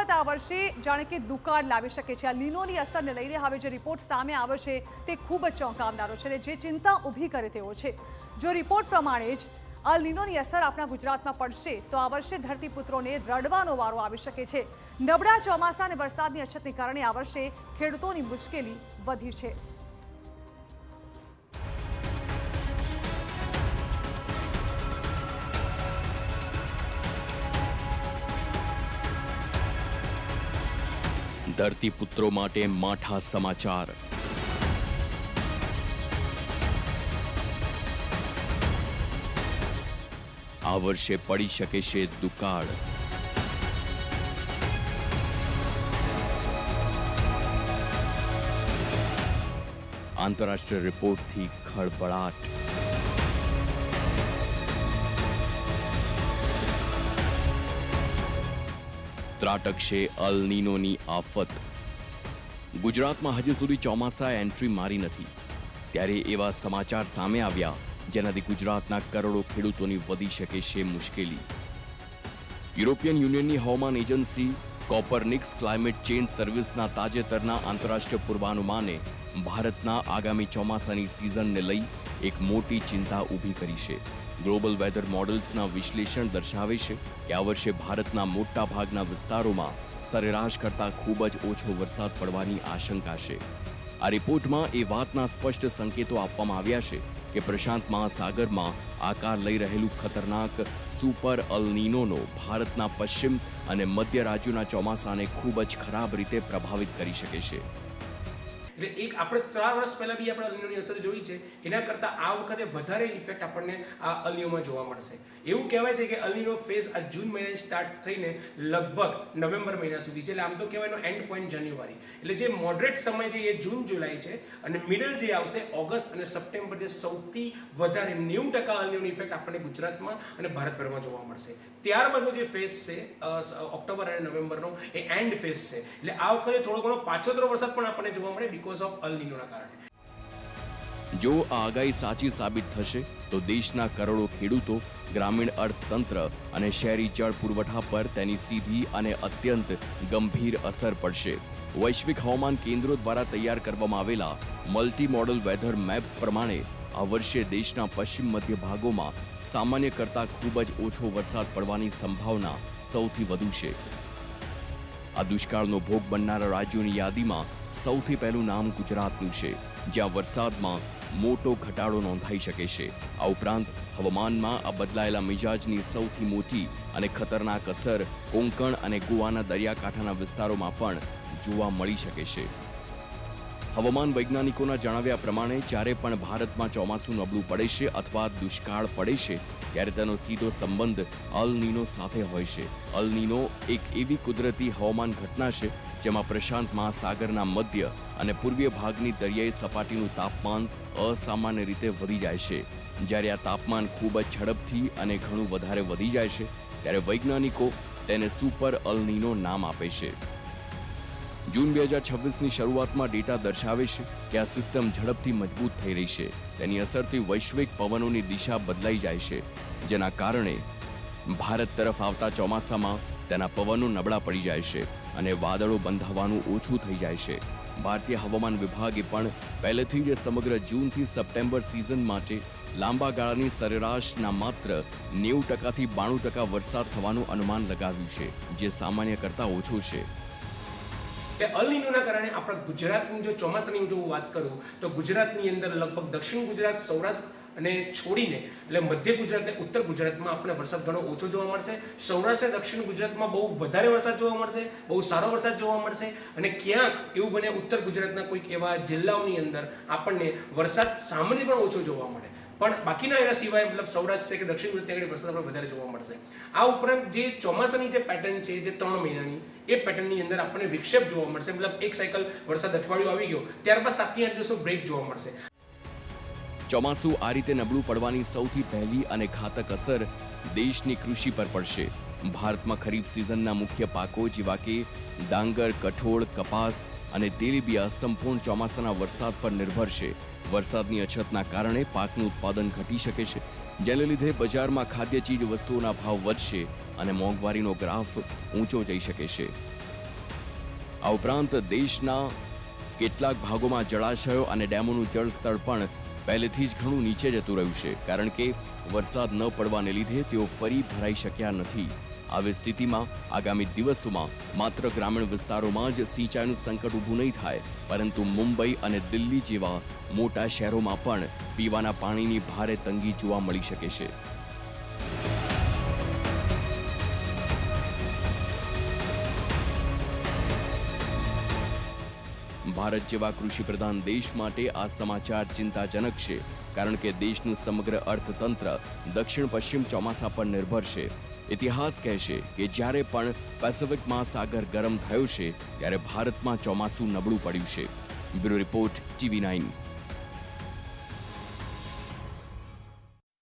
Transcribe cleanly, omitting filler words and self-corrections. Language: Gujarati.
ગુજરાત આ વર્ષે જાણે કે દુકાળ લાવી શકે છે। આ લીનોની અસરને લઈને હવે જે રિપોર્ટ સામે આવે છે તે ખૂબ જ ચોંકાવનારો છે અને જે ચિંતા ઊભી કરે તેવો છે। જો રિપોર્ટ પ્રમાણે જ અલ નીનોની અસર આપણા ગુજરાતમાં પડશે તો આ વર્ષે ધરતીપુત્રોને રડવાનો વારો આવી શકે છે। નબળા ચોમાસા અને વરસાદની અછતને કારણે આ વર્ષે ખેડૂતોની મુશ્કેલી વધી છે। ધરતીપુત્રો માટે માઠા સમાચાર। આ વર્ષે પડી શકે છે દુકાળ। આંતરરાષ્ટ્રીય રિપોર્ટથી ખળભળાટ। ત્રાટકશે અલ નીનોની આફત। ગુજરાતમાં હજી સુધી ચોમાસાએ એન્ટ્રી મારી નથી, ત્યારે એવા સમાચાર સામે આવ્યા જેનાથી ગુજરાતના કરોડો ખેડૂતોની વધી શકે છે મુશ્કેલી। યુરોપિયન યુનિયનની હવામાન એજન્સી કોપરનિક્સ ક્લાઇમેટ ચેન્જ સર્વિસના તાજેતરના આંતરરાષ્ટ્રીય પૂર્વાનુમાને ભારતના આગામી ચોમાસાની સિઝનને લઈ એક મોટી ચિંતા ઊભી કરી છે। ગ્લોબલ વેધર મોડલ્સના વિશ્લેષણ દર્શાવે છે કે આ વર્ષે ભારતના મોટા ભાગના વિસ્તારોમાં સરેરાશ કરતાં ખૂબ જ ઓછો વરસાદ પડવાની આશંકા છે। આ રિપોર્ટમાં એ વાતના સ્પષ્ટ સંકેતો આપવામાં આવ્યા છે કે પ્રશાંત મહાસાગરમાં આકાર લઈ રહેલું ખતરનાક સુપર અલ નીનોનો ભારતના પશ્ચિમ અને મધ્ય રાજ્યોના ચોમાસાને ખૂબ જ ખરાબ રીતે પ્રભાવિત કરી શકે છે। એટલે એક આપણે 4 વર્ષ પહેલાં બી આપણે અલનીનોની અસર જોઈ છે, એના કરતાં આ વખતે વધારે ઇફેક્ટ આપણને આ અલનીનોમાં જોવા મળશે। એવું કહેવાય છે કે અલનીનો ફેઝ આ જૂન મહિનાથી સ્ટાર્ટ થઈને લગભગ નવેમ્બર મહિના સુધી છે, એટલે આમ તો કહેવાયનો એન્ડ પોઈન્ટ જાન્યુઆરી, એટલે જે મોડરેટ સમય છે એ જૂન જુલાઈ છે અને મિડલ જે આવશે ઓગસ્ટ અને સપ્ટેમ્બર, જે સૌથી વધારે 90% અલનીનો ઇફેક્ટ આપણને ગુજરાતમાં અને ભારતભરમાં જોવા મળશે। ત્યારબાદનો જે ફેઝ છે ઓક્ટોબર અને નવેમ્બરનો એ એન્ડ ફેઝ છે, એટલે આ વખતે થોડો ઘણો પાછોતરો વરસાદ પણ આપણને જોવા મળે બીકોઝ ઓફ અલ નીનોના કારણે। જો આ આગાહી સાચી સાબિત થશે તો દેશના કરોડો ખેડૂતો, ગ્રામીણ અર્થતંત્ર અને શહેરી જળ પુરવઠા પર તેની સીધી અને અત્યંત ગંભીર અસર પડશે। વૈશ્વિક હવામાન કેન્દ્રો દ્વારા તૈયાર કરવામાં આવેલા મલ્ટી મોડલ વેધર મેપ્સ પ્રમાણે આ વર્ષે દેશના પશ્ચિમ મધ્ય ભાગોમાં સામાન્ય કરતાં ખૂબ જ ઓછો વરસાદ પડવાની સંભાવના સૌથી વધુ છે। આ દુષ્કાળનો ભોગ બનનારા રાજ્યોની યાદીમાં સૌથી પહેલું નામ ગુજરાતનું છે, જ્યાં વરસાદમાં મોટો ઘટાડો નોંધાઈ શકે છે। આ ઉપરાંત હવામાનમાં આ બદલાયેલા મિજાજની સૌથી મોટી અને ખતરનાક અસર કોંકણ અને ગોવાના દરિયાકાંઠાના વિસ્તારોમાં પણ જોવા મળી શકે છે। હવામાન વૈજ્ઞાનિકોના જણાવ્યા પ્રમાણે જ્યારે પણ ભારતમાં ચોમાસું નબળું પડે છે અથવા દુષ્કાળ પડે છે ત્યારે તેનો સીધો સંબંધ અલ નીનો સાથે હોય છે। અલ નીનો એક એવી કુદરતી હવામાન ઘટના છે જેમાં પ્રશાંત મહાસાગરના મધ્ય અને પૂર્વીય ભાગની દરિયાઈ સપાટીનું તાપમાન અસામાન્ય રીતે વધી જાય છે। જ્યારે આ તાપમાન ખૂબ જ ઝડપથી અને ઘણું વધારે વધી જાય છે ત્યારે વૈજ્ઞાનિકો તેને સુપર અલ નીનો નામ આપે છે। જૂન 2026ની શરૂઆતમાં ડેટા દર્શાવે છે કે આ સિસ્ટમ ઝડપથી મજબૂત થઈ રહી છે। તેની અસરથી વૈશ્વિક પવનોની દિશા બદલાઈ જાય છે, જેના કારણે ભારત તરફ આવતા ચોમાસામાં તેના પવનો નબળા પડી જાય છે અને વાદળો બંધાવાનું ઓછું થઈ જાય છે। ભારતીય હવામાન વિભાગે પણ પહેલેથી જ સમગ્ર જૂનથી સપ્ટેમ્બર સિઝન માટે લાંબા ગાળાની સરેરાશના માત્ર 90%થી 92% વરસાદ થવાનું અનુમાન લગાવ્યું છે, જે સામાન્ય કરતાં ઓછું છે। અલ નીનોના કારણે આપણા ગુજરાતની જો ચોમાસાની જો વાત કરું તો ગુજરાતની અંદર લગભગ દક્ષિણ ગુજરાત, સૌરાષ્ટ્ર અને છોડીને એટલે મધ્ય ગુજરાત અને ઉત્તર ગુજરાતમાં આપણે વરસાદ ઘણો ઓછો જોવા મળશે। સૌરાષ્ટ્ર અને દક્ષિણ ગુજરાતમાં બહુ વધારે વરસાદ જોવા મળશે, બહુ સારો વરસાદ જોવા મળશે અને ક્યાંક એવું બને ઉત્તર ગુજરાતના કોઈક એવા જિલ્લાઓની અંદર આપણને વરસાદ સામાન્ય પણ ઓછો જોવા મળે, પણ બાકીના એના સિવાય મતલબ સૌરાષ્ટ્ર છે કે દક્ષિણ ગુજરાત ત્યાં વરસાદ આપણે વધારે જોવા મળશે। આ ઉપરાંત જે ચોમાસાની જે પેટર્ન છે જે 3 મહિનાની એ પેટર્નની અંદર આપણને વિક્ષેપ જોવા મળશે, મતલબ એક સાયકલ વરસાદ અઠવાડિયું આવી ગયો ત્યારબાદ 7 થી 8 દિવસનો બ્રેક જોવા મળશે। ચોમાસું આ રીતે નબળું પડવાની સૌથી પહેલી અને ઘાતક અસર દેશની કૃષિ પર પડશે। ભારતમાં ખરીફ સિઝનના મુખ્ય પાકો જેવા કે ડાંગર, કઠોળ, કપાસ અને તેલીબિયા સંપૂર્ણ ચોમાસાના વરસાદ પર નિર્ભર છે। વરસાદની અછતના કારણે પાકનું ઉત્પાદન ઘટી શકે છે, જેને લીધે બજારમાં ખાદ્ય ચીજ વસ્તુઓના ભાવ વધશે અને મોંઘવારીનો ગ્રાફ ઊંચો જઈ શકે છે। આ ઉપરાંત દેશના કેટલાક ભાગોમાં જળાશયો અને ડેમોનું જળસ્તર પણ પહેલેથી જ ઘણું નીચે જતું રહ્યું છે, કારણ કે વરસાદ ન પડવાને લીધે તેઓ ફરી ભરાઈ શક્યા નથી. આવી સ્થિતિમાં આગામી દિવસોમાં માત્ર ગ્રામીણ વિસ્તારોમાં જ સિંચાઈનું સંકટ ઊભું નહીં થાય, પરંતુ મુંબઈ અને દિલ્હી જેવા મોટા શહેરોમાં પણ પીવાના પાણીની ભારે તંગી જોવા મળી શકે છે. ભારત જેવા કૃષિપ્રધાન દેશ માટે આ સમાચાર ચિંતાજનક છે, કારણ કે દેશનું સમગ્ર અર્થતંત્ર દક્ષિણ પશ્ચિમ ચોમાસા પર નિર્ભર છે. ઇતિહાસ કહેશે કે જ્યારે પણ પેસિફિક મહાસાગર ગરમ થયો છે, ત્યારે ભારતમાં ચોમાસું નબળું પડ્યું છે. Bureau report, TV9.